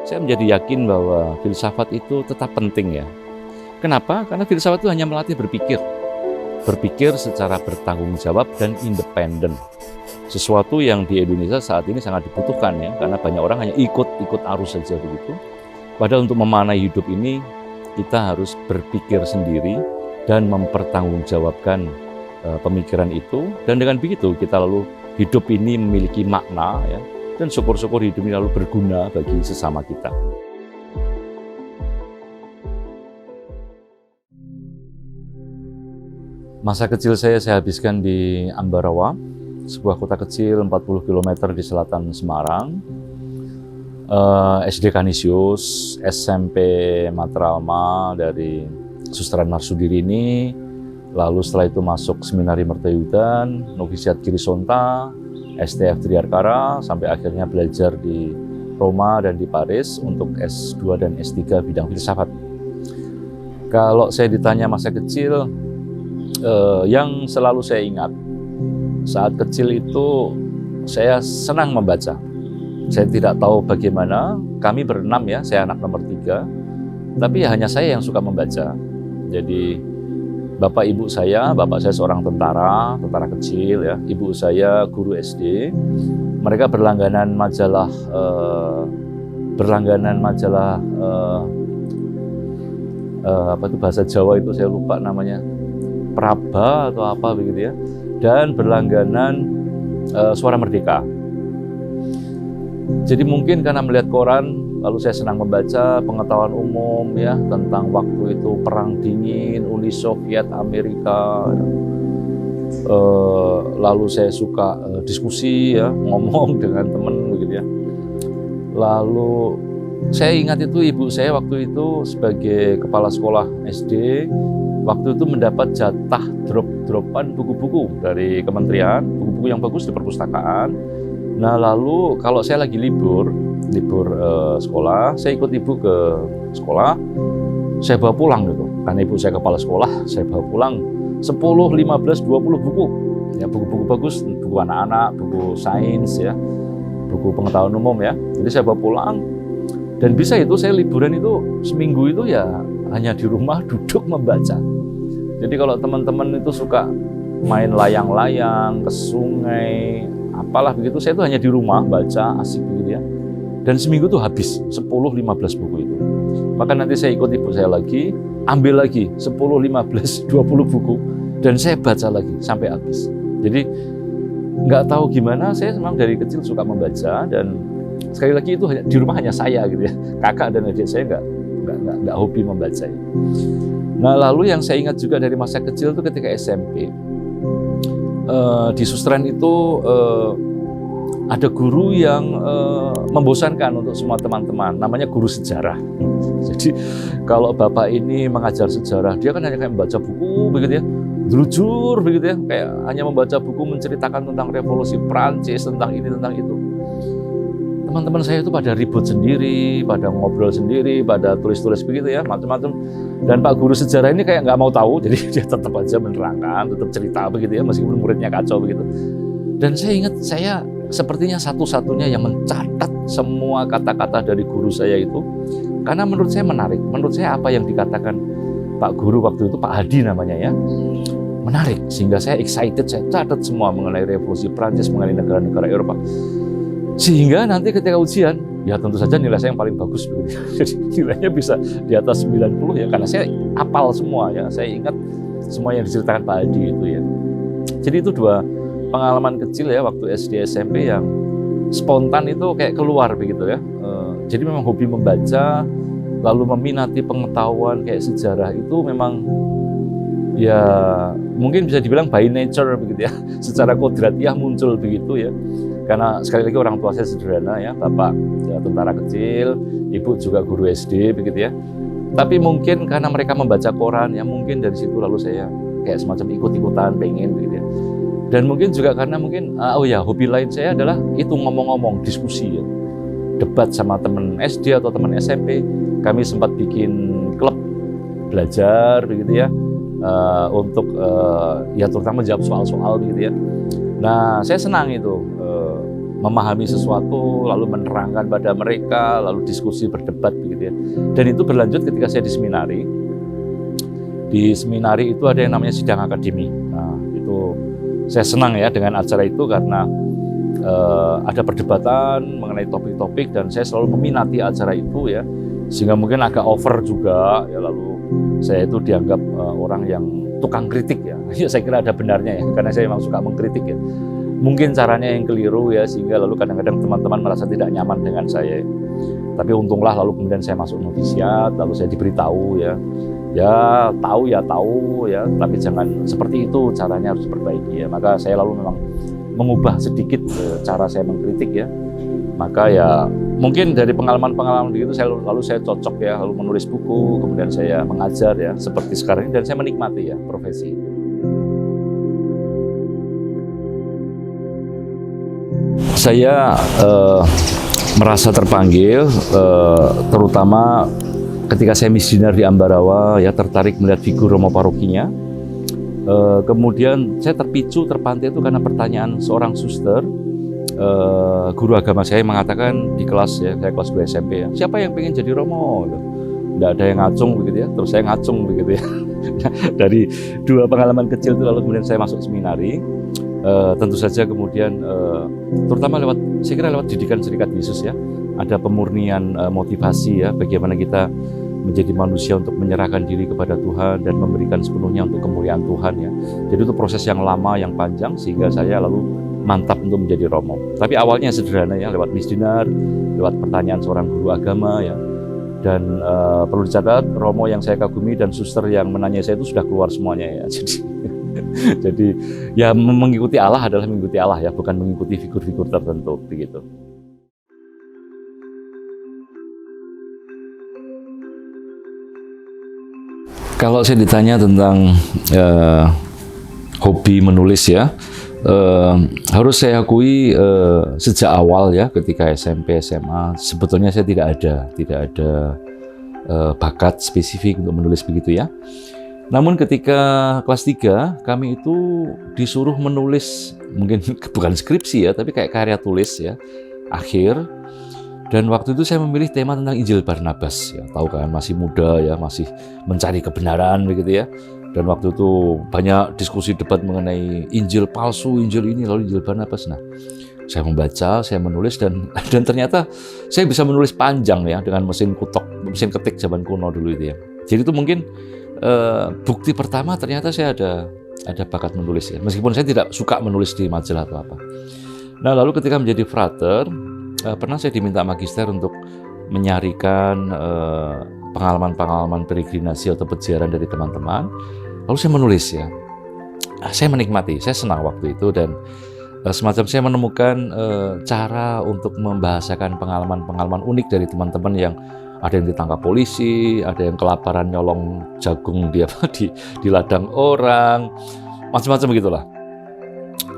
saya menjadi yakin bahwa filsafat itu tetap penting ya. Kenapa? Karena filsafat itu hanya melatih berpikir secara bertanggung jawab dan independen. Sesuatu yang di Indonesia saat ini sangat dibutuhkan ya, karena banyak orang hanya ikut arus saja begitu. Padahal untuk memaknai hidup ini, kita harus berpikir sendiri dan mempertanggungjawabkan pemikiran itu. Dan dengan begitu kita lalu hidup ini memiliki makna ya, dan syukur-syukur hidup ini lalu berguna bagi sesama kita. Masa kecil saya habiskan di Ambarawa, sebuah kota kecil 40 km di selatan Semarang. SD Kanisius, SMP Matra Alma dari Susteran Marsudirini, lalu setelah itu masuk Seminari Mertayudan, Novisiat Girisonta, STF Triarkara, sampai akhirnya belajar di Roma dan di Paris untuk S2 dan S3 bidang filsafat. Kalau saya ditanya masa kecil, yang selalu saya ingat, saat kecil itu saya senang membaca. Saya tidak tahu bagaimana, kami berenam ya, saya anak nomor 3, tapi ya hanya saya yang suka membaca. Jadi bapak saya seorang tentara kecil ya, ibu saya guru SD. Mereka berlangganan majalah apa itu bahasa Jawa itu saya lupa namanya, Praba atau apa begitu ya, dan berlangganan Suara Merdeka. Jadi mungkin karena melihat koran, lalu saya senang membaca pengetahuan umum ya tentang waktu itu Perang Dingin, Uni Soviet, Amerika. Lalu saya suka diskusi ya, ngomong dengan teman begitu ya. Lalu saya ingat itu ibu saya waktu itu sebagai kepala sekolah SD, waktu itu mendapat jatah drop-dropan buku-buku dari kementerian, buku-buku yang bagus di perpustakaan. Nah lalu kalau saya lagi libur sekolah, saya ikut ibu ke sekolah, saya bawa pulang gitu. Karena ibu saya kepala sekolah, saya bawa pulang 10, 15, 20 buku. Ya, buku-buku bagus, buku anak-anak, buku sains ya, buku pengetahuan umum ya. Jadi saya bawa pulang, dan bisa itu saya liburan itu seminggu itu ya hanya di rumah duduk membaca. Jadi kalau teman-teman itu suka main layang-layang ke sungai, apalah begitu, saya itu hanya di rumah baca, asik begitu ya. Dan seminggu itu habis 10-15 buku itu. Maka nanti saya ikut ibu saya lagi, ambil lagi 10-15-20 buku, dan saya baca lagi sampai habis. Jadi nggak tahu gimana, saya memang dari kecil suka membaca, dan sekali lagi itu di rumah hanya saya gitu ya. Kakak dan adik saya nggak hobi membaca. Nah lalu yang saya ingat juga dari masa kecil itu ketika SMP. Di Susteran itu ada guru yang membosankan untuk semua teman-teman, namanya guru sejarah. Jadi kalau bapak ini mengajar sejarah, dia kan hanya kayak membaca buku begitu ya, delujur begitu ya, kayak hanya membaca buku menceritakan tentang revolusi Prancis, tentang ini, tentang itu. Teman-teman saya itu pada ribut sendiri, pada ngobrol sendiri, pada tulis-tulis begitu ya, macam-macam. Dan Pak Guru Sejarah ini kayak nggak mau tahu, jadi dia tetap aja menerangkan, tetap cerita begitu ya, meskipun muridnya kacau begitu. Dan saya ingat, saya sepertinya satu-satunya yang mencatat semua kata-kata dari guru saya itu, karena menurut saya menarik. Menurut saya apa yang dikatakan Pak Guru waktu itu, Pak Hadi namanya ya, menarik. Sehingga saya excited, saya catat semua mengenai revolusi Prancis, mengenai negara-negara Eropa. Sehingga nanti ketika ujian, ya tentu saja nilai saya yang paling bagus begitu. Jadi nilainya bisa di atas 90 ya, karena saya hafal semua ya. Saya ingat semua yang diceritakan Pak Hadi itu ya. Jadi itu dua pengalaman kecil ya waktu SD SMP yang spontan itu kayak keluar begitu ya. Jadi memang hobi membaca, lalu meminati pengetahuan kayak sejarah itu memang ya mungkin bisa dibilang by nature begitu ya. Secara kodratiah muncul begitu ya. Karena sekali lagi orang tua saya sederhana ya, bapak ya, tentara kecil, ibu juga guru SD begitu ya. Tapi mungkin karena mereka membaca koran ya, mungkin dari situ lalu saya kayak semacam ikut-ikutan pengen begitu ya. Dan mungkin juga karena mungkin hobi lain saya adalah itu ngomong-ngomong, diskusi ya. Debat sama teman SD atau teman SMP. Kami sempat bikin klub belajar begitu ya, untuk ya terutama jawab soal-soal begitu ya. Nah, saya senang itu memahami sesuatu, lalu menerangkan pada mereka, lalu diskusi berdebat begitu ya. Dan itu berlanjut ketika saya di seminari. Di seminari itu ada yang namanya sidang akademi. Nah, itu saya senang ya dengan acara itu karena ada perdebatan mengenai topik-topik dan saya selalu meminati acara itu ya, sehingga mungkin agak over juga ya, lalu saya itu dianggap orang yang tukang kritik ya. Ya saya kira ada benarnya ya, karena saya memang suka mengkritik ya. Mungkin caranya yang keliru ya, sehingga lalu kadang-kadang teman-teman merasa tidak nyaman dengan saya. Tapi untunglah lalu kemudian saya masuk novisiat, lalu saya diberitahu ya, tahu ya, tapi jangan seperti itu, caranya harus diperbaiki ya. Maka saya lalu memang mengubah sedikit cara saya mengkritik ya. Maka ya mungkin dari pengalaman-pengalaman begitu lalu saya cocok ya, lalu menulis buku, kemudian saya mengajar ya seperti sekarang ini, dan saya menikmati ya profesi itu. Saya merasa terpanggil, terutama ketika saya misinar di Ambarawa ya, tertarik melihat figur Romo parokinya. Kemudian saya terpantik itu karena pertanyaan seorang suster, guru agama saya mengatakan di kelas ya, saya kelas 2 SMP ya, siapa yang pengen jadi Romo? Nggak ada yang ngacung begitu ya, terus saya ngacung begitu ya. Dari dua pengalaman kecil itu lalu kemudian saya masuk seminari. Tentu saja kemudian terutama saya kira lewat didikan Serikat Yesus ya, ada pemurnian motivasi ya, bagaimana kita menjadi manusia untuk menyerahkan diri kepada Tuhan dan memberikan sepenuhnya untuk kemuliaan Tuhan ya. Jadi itu proses yang lama, yang panjang, sehingga saya lalu mantap untuk menjadi Romo. Tapi awalnya sederhana ya, lewat misdinar, lewat pertanyaan seorang guru agama ya. Dan perlu dicatat, Romo yang saya kagumi dan suster yang menanya saya itu sudah keluar semuanya ya. Jadi ya mengikuti Allah adalah mengikuti Allah ya, bukan mengikuti figur-figur tertentu begitu. Kalau saya ditanya tentang hobi menulis ya, harus saya akui sejak awal ya, ketika SMP, SMA sebetulnya saya tidak ada bakat spesifik untuk menulis begitu ya. Namun ketika kelas 3 kami itu disuruh menulis, mungkin bukan skripsi ya, tapi kayak karya tulis ya, akhir. Dan waktu itu saya memilih tema tentang Injil Barnabas ya, tahu kan, masih muda ya, masih mencari kebenaran begitu ya. Dan waktu itu banyak diskusi debat mengenai Injil palsu, Injil ini, lalu Injil Barnabas. Nah, saya membaca, saya menulis dan ternyata saya bisa menulis panjang ya dengan mesin ketik zaman kuno dulu itu ya. Jadi itu mungkin bukti pertama ternyata saya ada bakat menulis ya, meskipun saya tidak suka menulis di majalah atau apa. Nah, lalu ketika menjadi frater, pernah saya diminta magister untuk menyarikan pengalaman-pengalaman peregrinasi atau peziarah dari teman-teman. Lalu saya menulis ya, saya menikmati, saya senang waktu itu, dan semacam saya menemukan cara untuk membahasakan pengalaman-pengalaman unik dari teman-teman yang ada yang ditangkap polisi, ada yang kelaparan nyolong jagung di ladang orang, macam-macam begitulah.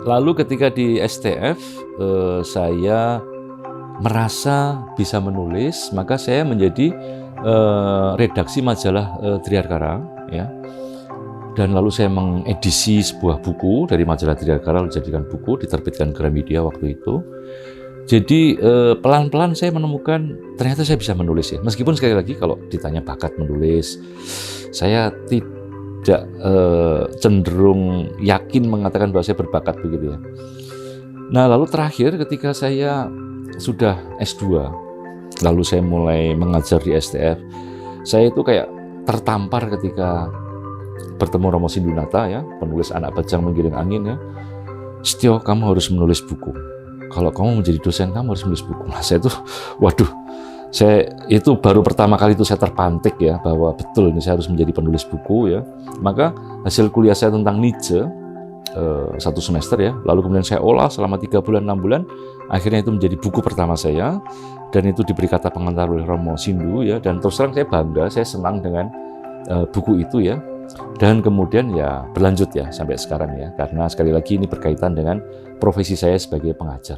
Lalu ketika di STF saya merasa bisa menulis, maka saya menjadi redaksi majalah Triarkara ya. Dan lalu saya mengedisi sebuah buku dari majalah Triarkara, lalu dijadikan buku, diterbitkan Gramedia waktu itu. Jadi pelan-pelan saya menemukan ternyata saya bisa menulis ya. Meskipun sekali lagi kalau ditanya bakat menulis, saya tidak cenderung yakin mengatakan bahwa saya berbakat begitu ya. Nah, lalu terakhir ketika saya sudah S2, lalu saya mulai mengajar di STF, saya itu kayak tertampar ketika bertemu Romo Sindunata ya, penulis Anak Bajang Menggiring Angin ya. Setio, kamu harus menulis buku. Kalau kamu menjadi dosen, kamu harus menulis buku. Nah, saya tuh, waduh, saya itu baru pertama kali itu saya terpantik ya, bahwa betul ini saya harus menjadi penulis buku ya. Maka hasil kuliah saya tentang Nietzsche 1 semester ya, lalu kemudian saya olah selama 3 bulan, 6 bulan, akhirnya itu menjadi buku pertama saya, dan itu diberi kata pengantar oleh Romo Sindu ya. Dan terus terang saya bangga, saya senang dengan buku itu ya. Dan kemudian ya berlanjut ya sampai sekarang ya, karena sekali lagi ini berkaitan dengan profesi saya sebagai pengajar.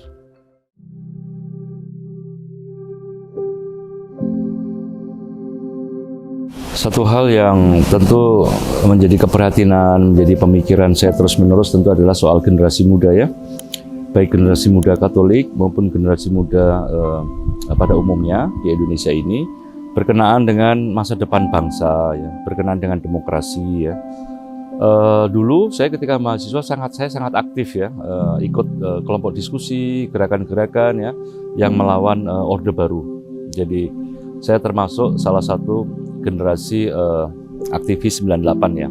Satu hal yang tentu menjadi keprihatinan, menjadi pemikiran saya terus-menerus tentu adalah soal generasi muda ya. baik generasi muda Katolik maupun generasi muda pada umumnya di Indonesia ini berkenaan dengan masa depan bangsa, ya, berkenaan dengan demokrasi. Ya. Dulu saya ketika mahasiswa saya sangat aktif ya, ikut kelompok diskusi, gerakan-gerakan ya yang melawan Orde Baru. Jadi saya termasuk salah satu generasi aktivis 98 ya.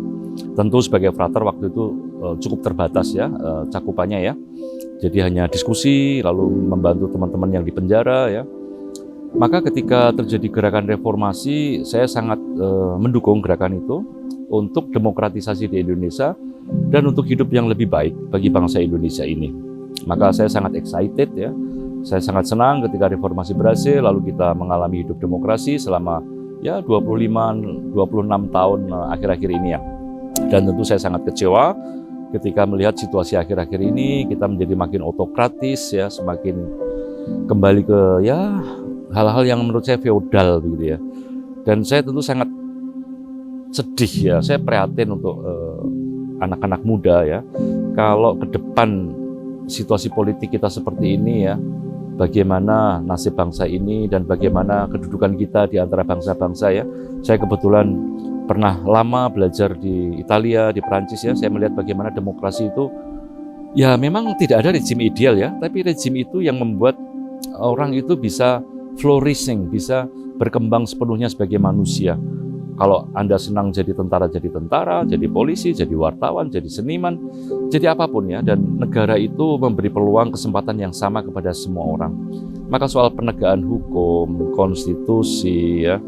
Tentu sebagai frater waktu itu cukup terbatas ya cakupannya ya. Jadi hanya diskusi lalu membantu teman-teman yang di penjara ya. Maka ketika terjadi gerakan reformasi, saya sangat mendukung gerakan itu untuk demokratisasi di Indonesia dan untuk hidup yang lebih baik bagi bangsa Indonesia ini. Maka saya sangat excited ya. Saya sangat senang ketika reformasi berhasil, lalu kita mengalami hidup demokrasi selama ya 26 tahun akhir-akhir ini ya. Dan tentu saya sangat kecewa ketika melihat situasi akhir-akhir ini kita menjadi makin otokratis ya, semakin kembali ke ya hal-hal yang menurut saya feodal begitu ya. Dan saya tentu sangat sedih ya, saya prihatin untuk anak-anak muda ya. Kalau ke depan situasi politik kita seperti ini ya, bagaimana nasib bangsa ini dan bagaimana kedudukan kita di antara bangsa-bangsa ya. Saya kebetulan pernah lama belajar di Italia, di Perancis ya, saya melihat bagaimana demokrasi itu ya memang tidak ada rezim ideal ya, tapi rezim itu yang membuat orang itu bisa flourishing, bisa berkembang sepenuhnya sebagai manusia. Kalau Anda senang jadi tentara, jadi polisi, jadi wartawan, jadi seniman, jadi apapun ya, dan negara itu memberi peluang kesempatan yang sama kepada semua orang. Maka soal penegakan hukum, konstitusi ya,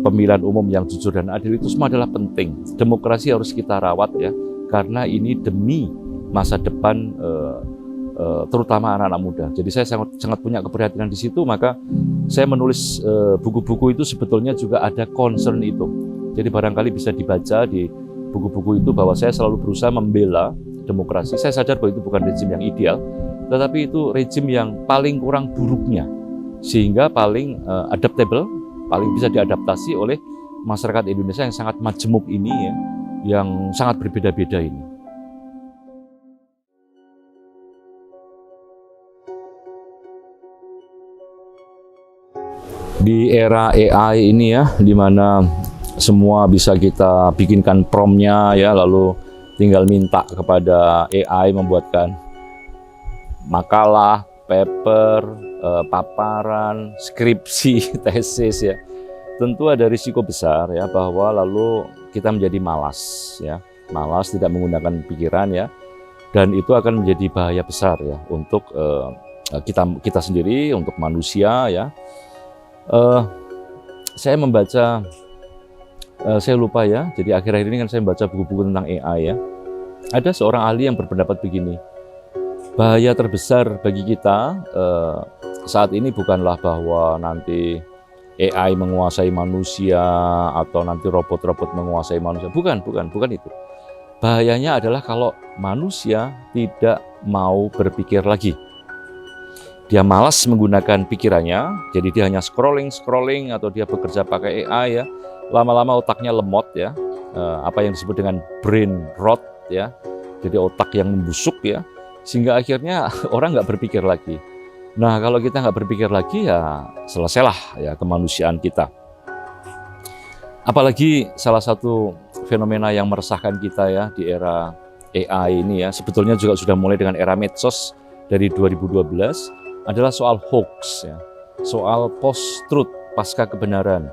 pemilihan umum yang jujur dan adil itu semua adalah penting. Demokrasi harus kita rawat ya, karena ini demi masa depan terutama anak-anak muda. Jadi saya sangat punya keprihatinan di situ, maka saya menulis buku-buku itu sebetulnya juga ada concern itu. Jadi barangkali bisa dibaca di buku-buku itu bahwa saya selalu berusaha membela demokrasi. Saya sadar bahwa itu bukan rezim yang ideal, tetapi itu rezim yang paling kurang buruknya, sehingga paling adaptable, paling bisa diadaptasi oleh masyarakat Indonesia yang sangat majemuk ini ya, yang sangat berbeda-beda ini. Di era AI ini ya, di mana semua bisa kita bikinkan prompt-nya ya, lalu tinggal minta kepada AI membuatkan makalah, paper, paparan, skripsi, tesis ya. Tentu ada risiko besar ya bahwa lalu kita menjadi malas ya, malas tidak menggunakan pikiran ya, dan itu akan menjadi bahaya besar ya untuk kita sendiri, untuk manusia ya. Saya membaca, saya lupa ya, jadi akhir-akhir ini kan saya membaca buku-buku tentang AI ya. Ada seorang ahli yang berpendapat begini, bahaya terbesar bagi kita saat ini bukanlah bahwa nanti AI menguasai manusia atau nanti robot-robot menguasai manusia. Bukan itu. Bahayanya adalah kalau manusia tidak mau berpikir lagi. Dia malas menggunakan pikirannya, jadi dia hanya scrolling atau dia bekerja pakai AI ya. Lama-lama otaknya lemot ya, apa yang disebut dengan brain rot ya. Jadi otak yang membusuk ya, sehingga akhirnya orang nggak berpikir lagi. Nah kalau kita nggak berpikir lagi ya selesailah ya kemanusiaan kita. Apalagi salah satu fenomena yang meresahkan kita ya di era AI ini ya, sebetulnya juga sudah mulai dengan era medsos dari 2012, adalah soal hoax ya, soal post-truth, pasca kebenaran,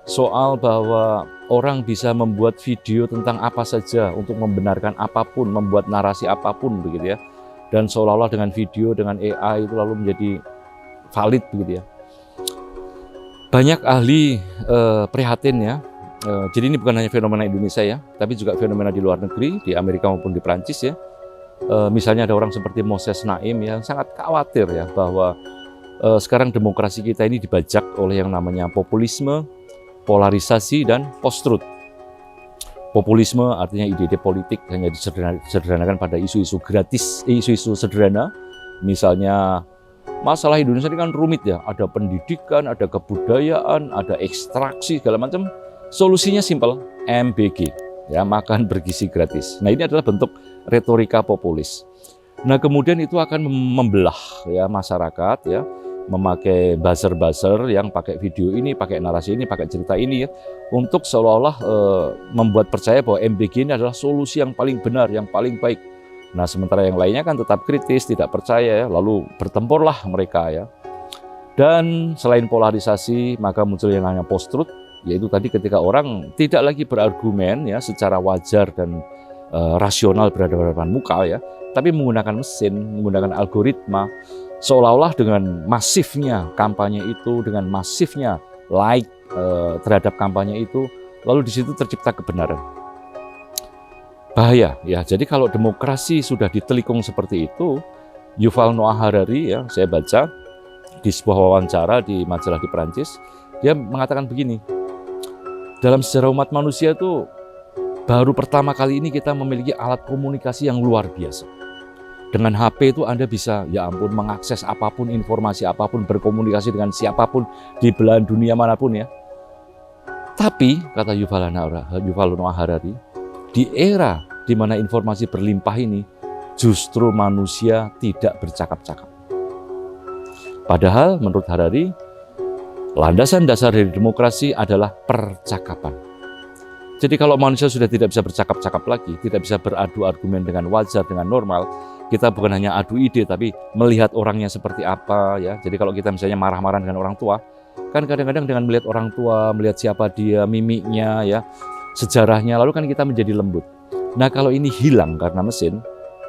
soal bahwa orang bisa membuat video tentang apa saja untuk membenarkan apapun, membuat narasi apapun begitu ya, dan seolah-olah dengan video, dengan AI itu lalu menjadi valid begitu ya. Banyak ahli prihatin ya, jadi ini bukan hanya fenomena Indonesia ya, tapi juga fenomena di luar negeri, di Amerika maupun di Perancis ya. Misalnya ada orang seperti Moses Naim yang sangat khawatir ya bahwa sekarang demokrasi kita ini dibajak oleh yang namanya populisme, polarisasi, dan post-truth. Populisme artinya ide-ide politik hanya disederhanakan pada isu-isu gratis, isu-isu sederhana. Misalnya masalah Indonesia ini kan rumit ya, ada pendidikan, ada kebudayaan, ada ekstraksi segala macam. Solusinya simpel, MBG. Ya, makan bergizi gratis. Nah ini adalah bentuk retorika populis. Nah, kemudian itu akan membelah ya masyarakat ya, memakai buzzer-buzzer yang pakai video ini, pakai narasi ini, pakai cerita ini ya, untuk seolah-olah membuat percaya bahwa MBG ini adalah solusi yang paling benar, yang paling baik. Nah, sementara yang lainnya kan tetap kritis, tidak percaya ya, lalu bertempurlah mereka ya. Dan selain polarisasi, maka muncul yang namanya post-truth, yaitu tadi ketika orang tidak lagi berargumen ya secara wajar dan rasional berhadapan muka ya, tapi menggunakan mesin, menggunakan algoritma, seolah-olah dengan masifnya kampanye itu, dengan masifnya like terhadap kampanye itu, lalu di situ tercipta kebenaran. Bahaya ya. Jadi kalau demokrasi sudah ditelikung seperti itu, Yuval Noah Harari ya, saya baca di sebuah wawancara di majalah di Perancis, dia mengatakan begini, dalam sejarah umat manusia itu baru pertama kali ini kita memiliki alat komunikasi yang luar biasa. Dengan HP itu Anda bisa, ya ampun, mengakses apapun, informasi apapun, berkomunikasi dengan siapapun di belahan dunia manapun ya. Tapi, kata Yuval Noah Harari, di era di mana informasi berlimpah ini, justru manusia tidak bercakap-cakap. Padahal menurut Harari, landasan dasar dari demokrasi adalah percakapan. Jadi kalau manusia sudah tidak bisa bercakap-cakap lagi, tidak bisa beradu argumen dengan wajar, dengan normal, kita bukan hanya adu ide, tapi melihat orangnya seperti apa ya. Jadi kalau kita misalnya marah-marah dengan orang tua, kan kadang-kadang dengan melihat orang tua, melihat siapa dia, mimiknya ya, sejarahnya, lalu kan kita menjadi lembut. Nah, kalau ini hilang karena mesin,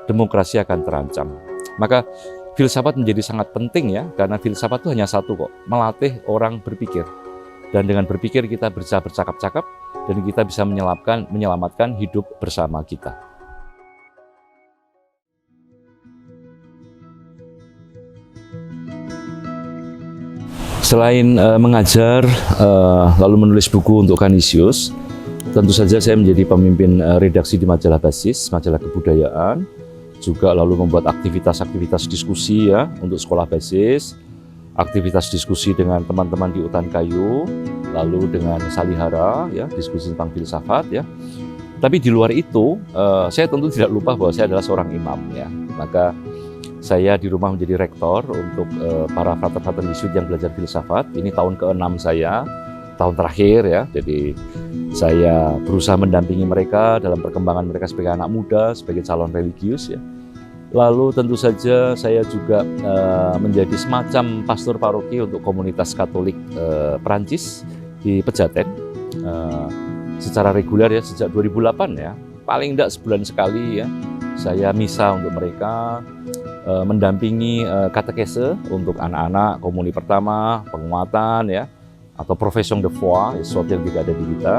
demokrasi akan terancam. Maka filsafat menjadi sangat penting ya, karena filsafat itu hanya satu kok, melatih orang berpikir. Dan dengan berpikir kita bisa bercakap-cakap, dan kita bisa menyelamatkan hidup bersama kita. Selain mengajar, lalu menulis buku untuk Canisius, tentu saja saya menjadi pemimpin redaksi di majalah Basis, majalah kebudayaan, juga lalu membuat aktivitas-aktivitas diskusi ya untuk sekolah Basis, aktivitas diskusi dengan teman-teman di Utan Kayu, lalu dengan Salihara ya, diskusi tentang filsafat ya. Tapi di luar itu, saya tentu tidak lupa bahwa saya adalah seorang imam ya. Maka saya di rumah menjadi rektor untuk para frater-frater Yesuit yang belajar filsafat. Ini tahun ke-6 saya, tahun terakhir ya. Jadi saya berusaha mendampingi mereka dalam perkembangan mereka sebagai anak muda, sebagai calon religius ya. Lalu tentu saja saya juga menjadi semacam pastor paroki untuk komunitas Katolik Perancis di Pejaten secara reguler ya sejak 2008 ya, paling tidak sebulan sekali ya saya misa untuk mereka, mendampingi katekese untuk anak-anak komuni pertama, penguatan ya, atau profession de foi, sesuatu yang tidak ada di kita.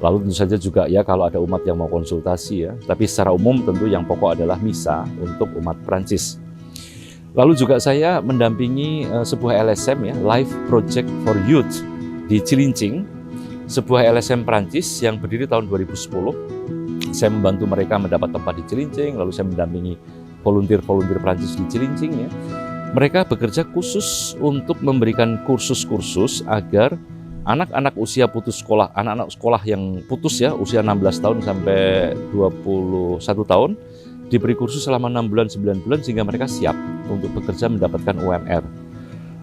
Lalu tentu saja juga ya kalau ada umat yang mau konsultasi ya, tapi secara umum tentu yang pokok adalah misa untuk umat Prancis. Lalu juga saya mendampingi sebuah LSM ya, Life Project for Youth di Cilincing, sebuah LSM Prancis yang berdiri tahun 2010. Saya membantu mereka mendapat tempat di Cilincing, lalu saya mendampingi volunteer-volunteer Prancis di Cilincing ya. Mereka bekerja khusus untuk memberikan kursus-kursus agar anak-anak usia putus sekolah, anak-anak sekolah yang putus ya, usia 16 tahun sampai 21 tahun, diberi kursus selama 6 bulan, 9 bulan, sehingga mereka siap untuk bekerja mendapatkan UMR.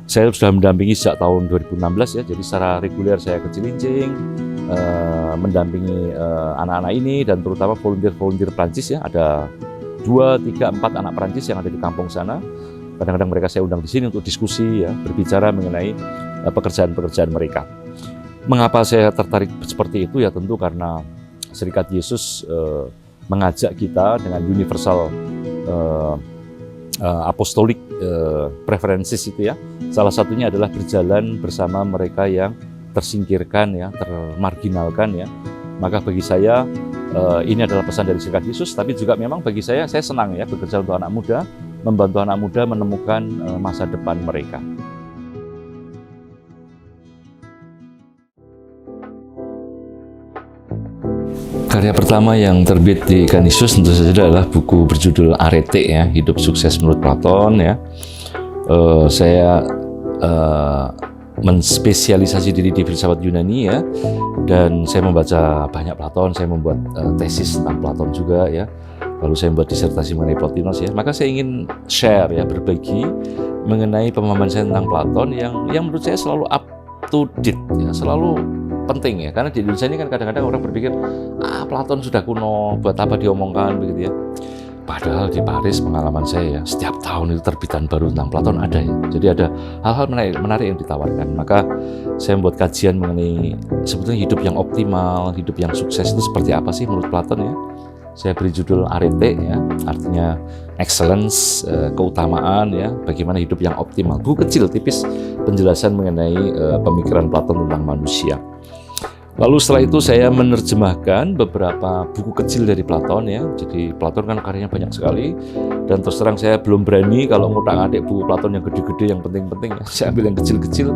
Saya sudah mendampingi sejak tahun 2016 ya, jadi secara reguler saya ke Cilincing, mendampingi anak-anak ini, dan terutama volunteer-volunteer Prancis ya, ada 2, 3, 4 anak Prancis yang ada di kampung sana. Kadang-kadang mereka saya undang di sini untuk diskusi ya, berbicara mengenai pekerjaan-pekerjaan mereka. Mengapa saya tertarik seperti itu ya, tentu karena Serikat Yesus mengajak kita dengan universal apostolik preferences itu ya. Salah satunya adalah berjalan bersama mereka yang tersingkirkan ya, termarginalkan ya. Maka bagi saya ini adalah pesan dari Serikat Yesus, tapi juga memang bagi saya senang ya bekerja untuk anak muda, membantu anak muda menemukan masa depan mereka. Karya pertama yang terbit di Canisius tentu saja adalah buku berjudul Arete ya, Hidup Sukses Menurut Platon ya. Saya menspesialisasi diri di filsafat Yunani ya, dan saya membaca banyak Platon, saya membuat tesis tentang Platon juga ya. lalu saya membuat disertasi mengenai Plotinos ya, maka saya ingin share ya, berbagi mengenai pemahaman saya tentang Platon yang menurut saya selalu up to date ya, selalu penting ya, karena di Indonesia ini kan kadang-kadang orang berpikir Platon sudah kuno, buat apa diomongkan begitu ya. Padahal di Paris pengalaman saya ya, setiap tahun itu terbitan baru tentang Platon ada ya. Jadi ada hal-hal menarik yang ditawarkan. Maka saya membuat kajian mengenai sebetulnya hidup yang optimal, hidup yang sukses itu seperti apa sih menurut Platon ya. Saya beri judul arete ya, artinya excellence, keutamaan ya, bagaimana hidup yang optimal. Buku kecil tipis penjelasan mengenai pemikiran Platon tentang manusia. Lalu setelah itu saya menerjemahkan beberapa buku kecil dari Platon ya. Jadi Platon kan karyanya banyak sekali, dan terus terang saya belum berani kalau ngutak-ngatik buku Platon yang gede-gede, yang penting-penting ya. Saya ambil yang kecil-kecil,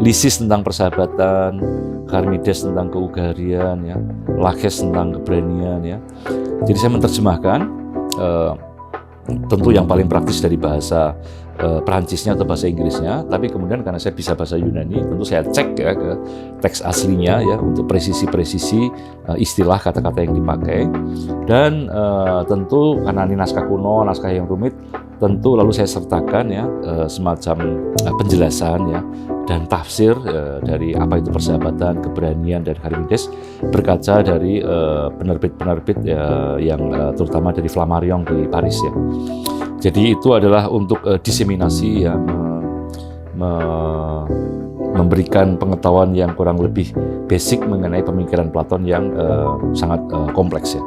Lysis tentang persahabatan, Charmides tentang keugarian ya, Laches tentang keberanian ya. Jadi saya menerjemahkan tentu yang paling praktis dari bahasa Perancisnya atau bahasa Inggrisnya, tapi kemudian karena saya bisa bahasa Yunani, tentu saya cek ya ke teks aslinya ya untuk presisi-presisi istilah kata-kata yang dipakai, dan tentu karena ini naskah kuno, naskah yang rumit, tentu lalu saya sertakan ya semacam penjelasan ya dan tafsir dari apa itu persahabatan, keberanian, dan Charmides berkaca dari penerbit-penerbit yang terutama dari Flammarion di Paris ya. Jadi itu adalah untuk diseminasi ya, memberikan pengetahuan yang kurang lebih basic mengenai pemikiran Platon yang sangat kompleks ya.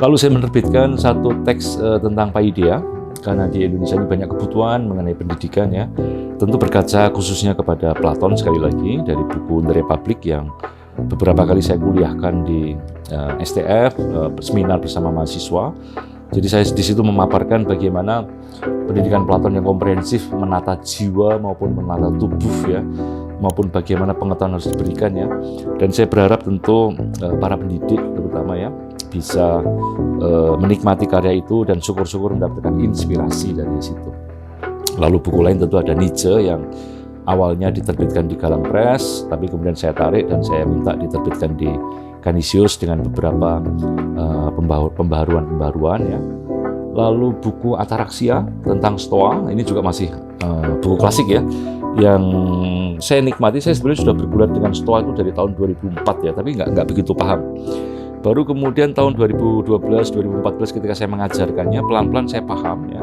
Lalu saya menerbitkan satu teks tentang Paideia, karena di Indonesia ini banyak kebutuhan mengenai pendidikan ya. Tentu berkaca khususnya kepada Platon sekali lagi dari buku The Republic yang beberapa kali saya kuliahkan di STF, seminar bersama mahasiswa. Jadi saya di situ memaparkan bagaimana pendidikan Platon yang komprehensif menata jiwa maupun menata tubuh ya, maupun bagaimana pengetahuan harus diberikan ya. Dan saya berharap tentu para pendidik terutama ya bisa menikmati karya itu dan syukur-syukur mendapatkan inspirasi dari situ. Lalu buku lain tentu ada Nietzsche yang awalnya diterbitkan di Galang Press, tapi kemudian saya tarik dan saya minta diterbitkan di Canisius dengan beberapa pembaharuan ya. Lalu buku Ataraxia tentang Stoa, ini juga masih buku klasik ya, yang saya nikmati. Saya sebenarnya sudah bergulat dengan Stoa itu dari tahun 2004 ya, tapi nggak begitu paham. Baru kemudian tahun 2012-2014 ketika saya mengajarkannya, pelan-pelan saya paham ya.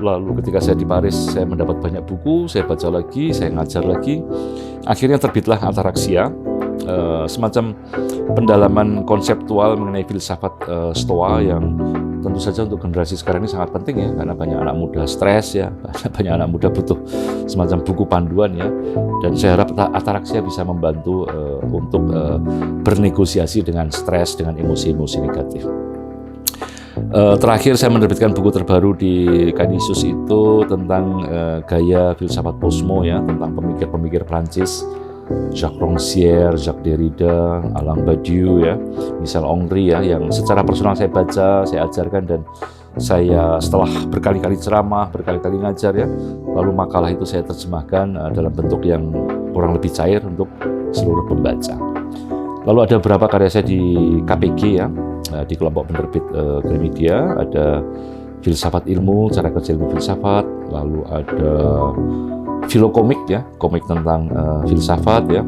Lalu ketika saya di Paris, saya mendapat banyak buku, saya baca lagi, saya ngajar lagi. Akhirnya terbitlah Ataraxia, semacam pendalaman konseptual mengenai filsafat Stoa yang tentu saja untuk generasi sekarang ini sangat penting ya, karena banyak anak muda stres ya, banyak anak muda butuh semacam buku panduan ya, dan saya harap Ataraxia bisa membantu untuk bernegosiasi dengan stres, dengan emosi-emosi negatif. Terakhir saya menerbitkan buku terbaru di Canisius itu tentang gaya filsafat Posmo ya, tentang pemikir-pemikir Prancis, Jacques Rancière, Jacques Derrida, Alain Badiou ya, Michel Onfray ya, yang secara personal saya baca, saya ajarkan, dan saya setelah berkali-kali ceramah, berkali-kali ngajar ya, lalu makalah itu saya terjemahkan dalam bentuk yang kurang lebih cair untuk seluruh pembaca. Lalu ada beberapa karya saya di KPG ya, di kelompok penerbit Gramedia, ada Filsafat Ilmu, Cara Kerja Ilmu Filsafat, lalu ada Filokomik ya, komik tentang filsafat ya.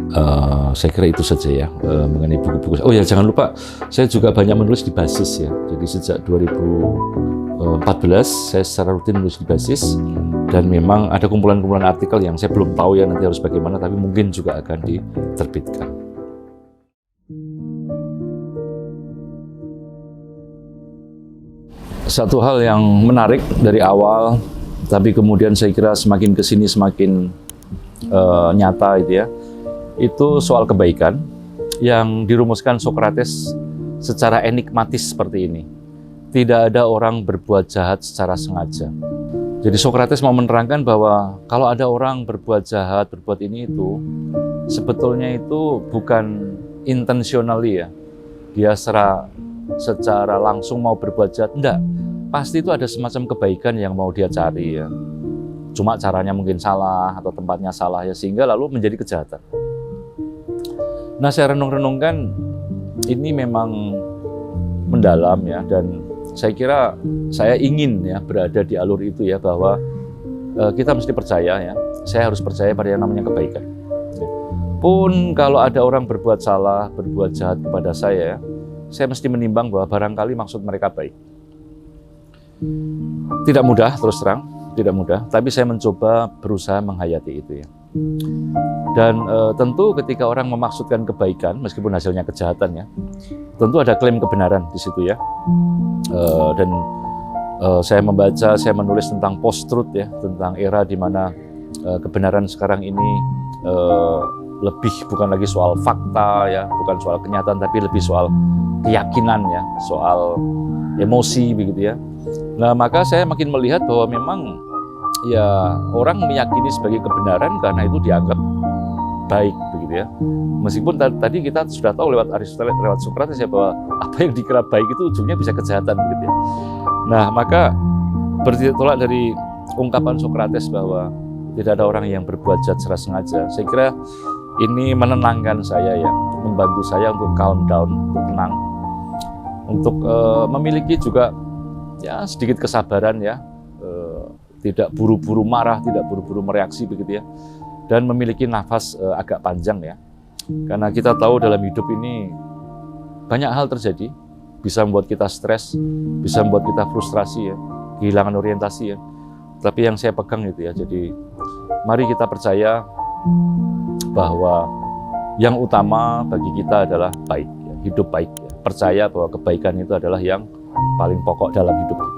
Saya kira itu saja ya mengenai buku-buku. Oh ya, jangan lupa saya juga banyak menulis di Basis ya. Jadi sejak 2014 saya secara rutin menulis di Basis, dan memang ada kumpulan-kumpulan artikel yang saya belum tahu ya nanti harus bagaimana, tapi mungkin juga akan diterbitkan. Satu hal yang menarik dari awal, tapi kemudian saya kira semakin kesini semakin nyata itu ya, itu soal kebaikan yang dirumuskan Socrates secara enigmatis seperti ini. Tidak ada orang berbuat jahat secara sengaja. Jadi Socrates mau menerangkan bahwa kalau ada orang berbuat jahat, berbuat ini itu, sebetulnya itu bukan intentionally ya, dia secara langsung mau berbuat jahat, enggak. Pasti itu ada semacam kebaikan yang mau dia cari ya. Cuma caranya mungkin salah atau tempatnya salah ya, sehingga lalu menjadi kejahatan. Nah, saya renung-renungkan ini memang mendalam ya, dan saya kira saya ingin ya berada di alur itu ya, bahwa kita mesti percaya ya, saya harus percaya pada yang namanya kebaikan. Pun kalau ada orang berbuat salah, berbuat jahat kepada saya mesti menimbang bahwa barangkali maksud mereka baik. Tidak mudah, terus terang, tidak mudah, tapi saya mencoba berusaha menghayati itu ya. Dan tentu ketika orang memaksudkan kebaikan, meskipun hasilnya kejahatan ya, tentu ada klaim kebenaran di situ ya. Dan saya membaca, saya menulis tentang post-truth ya, tentang era di mana kebenaran sekarang ini lebih bukan lagi soal fakta ya, bukan soal kenyataan, tapi lebih soal keyakinan ya, soal emosi begitu ya. Nah, maka saya makin melihat bahwa memang ya orang meyakini sebagai kebenaran karena itu dianggap baik begitu ya. Meskipun tadi kita sudah tahu lewat Aristoteles, lewat Sokrates ya, bahwa apa yang dikira baik itu ujungnya bisa kejahatan begitu ya. Nah, maka bertolak dari ungkapan Sokrates bahwa tidak ada orang yang berbuat jahat secara sengaja. Saya kira ini menenangkan saya ya, membantu saya untuk calm down, untuk tenang, untuk memiliki juga ya sedikit kesabaran ya, tidak buru-buru marah, tidak buru-buru mereaksi begitu ya, dan memiliki nafas agak panjang ya, karena kita tahu dalam hidup ini banyak hal terjadi, bisa membuat kita stres, bisa membuat kita frustrasi ya, kehilangan orientasi ya. Tapi yang saya pegang itu ya, jadi mari kita percaya bahwa yang utama bagi kita adalah baik, ya, hidup baik. Ya. Percaya bahwa kebaikan itu adalah yang paling pokok dalam hidup kita.